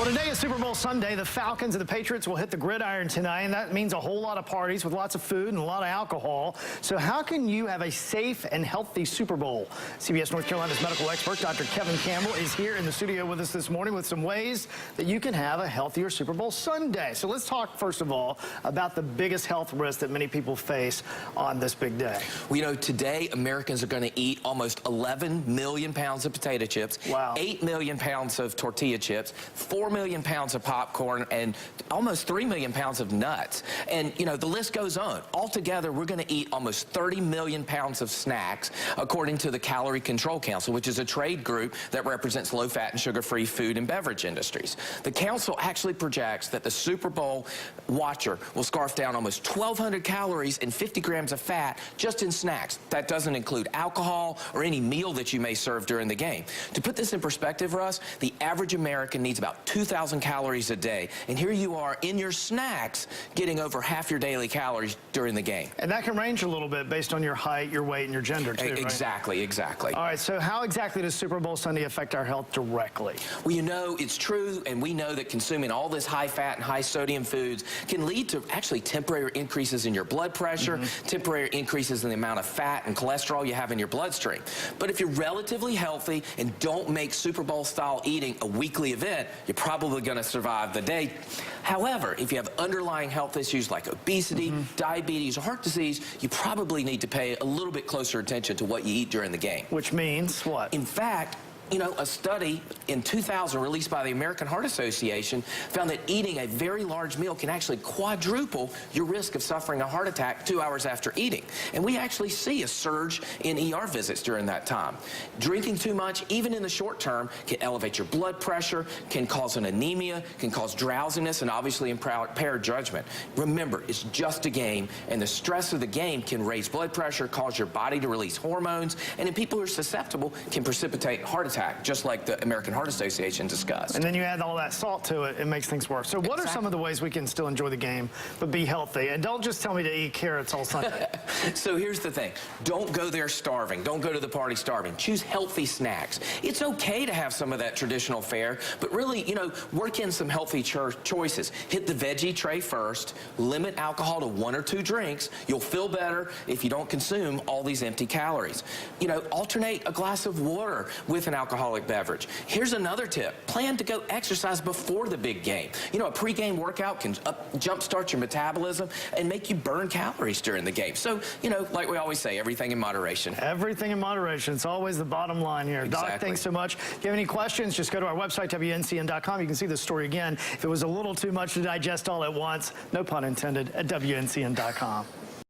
Well, today is Super Bowl Sunday. The Falcons and the Patriots will hit the gridiron tonight, and that means a whole lot of parties with lots of food and a lot of alcohol. So how can you have a safe and healthy Super Bowl? CBS North Carolina's medical expert, Dr. Kevin Campbell, is here in the studio with us this morning with some ways that you can have a healthier Super Bowl Sunday. So let's talk, first of all, about the biggest health risk that many people face on this big day. Well, you know, today Americans are going to eat almost 11 million pounds of potato chips, wow, 8 million pounds of tortilla chips, 4 million pounds of popcorn, and almost 3 million pounds of nuts. And, you know, the list goes on. Altogether, we're going to eat almost 30 million pounds of snacks, according to the Calorie Control Council, which is a trade group that represents low-fat and sugar-free food and beverage industries. The council actually projects that the Super Bowl watcher will scarf down almost 1,200 calories and 50 grams of fat just in snacks. That doesn't include alcohol or any meal that you may serve during the game. To put this in perspective, Russ, the average American needs about 2,000 calories a day, and here you are in your snacks getting over half your daily calories during the game. And that can range a little bit based on your height, your weight, and your gender, too, right? Exactly. All right, so how exactly does Super Bowl Sunday affect our health directly? Well, you know, it's true, and we know that consuming all this high-fat and high-sodium foods can lead to actually temporary increases in your blood pressure, temporary increases in the amount of fat and cholesterol you have in your bloodstream. But if you're relatively healthy and don't make Super Bowl-style eating a weekly event, you're probably going to survive the day. However, if you have underlying health issues like obesity, diabetes, or heart disease, you probably need to pay a little bit closer attention to what you eat during the game. Which means what? In fact, you know, a study in 2000 released by the American Heart Association found that eating a very large meal can actually quadruple your risk of suffering a heart attack 2 hours after eating. And we actually see a surge in ER visits during that time. Drinking too much, even in the short term, can elevate your blood pressure, can cause an anemia, can cause drowsiness, and obviously impair judgment. Remember, it's just a game, and the stress of the game can raise blood pressure, cause your body to release hormones, and in people who are susceptible, can precipitate heart attack, just like the American Heart Association discussed. And then you add all that salt to it, it makes things worse. So what are some of the ways we can still enjoy the game, but be healthy? And don't just tell me to eat carrots all Sunday. So here's the thing. Don't go there starving. Don't go to the party starving. Choose healthy snacks. It's okay to have some of that traditional fare, but really, you know, work in some healthy choices. Hit the veggie tray first. Limit alcohol to 1 or 2 drinks. You'll feel better if you don't consume all these empty calories. You know, alternate a glass of water with an alcoholic beverage. Here's another tip. Plan to go exercise before the big game. You know, a pregame workout can jumpstart your metabolism and make you burn calories during the game. So, you know, like we always say, everything in moderation. Everything in moderation. It's always the bottom line here. Exactly. Doc, thanks so much. If you have any questions, just go to our website, WNCN.com. You can see the story again. If it was a little too much to digest all at once, no pun intended, at WNCN.com.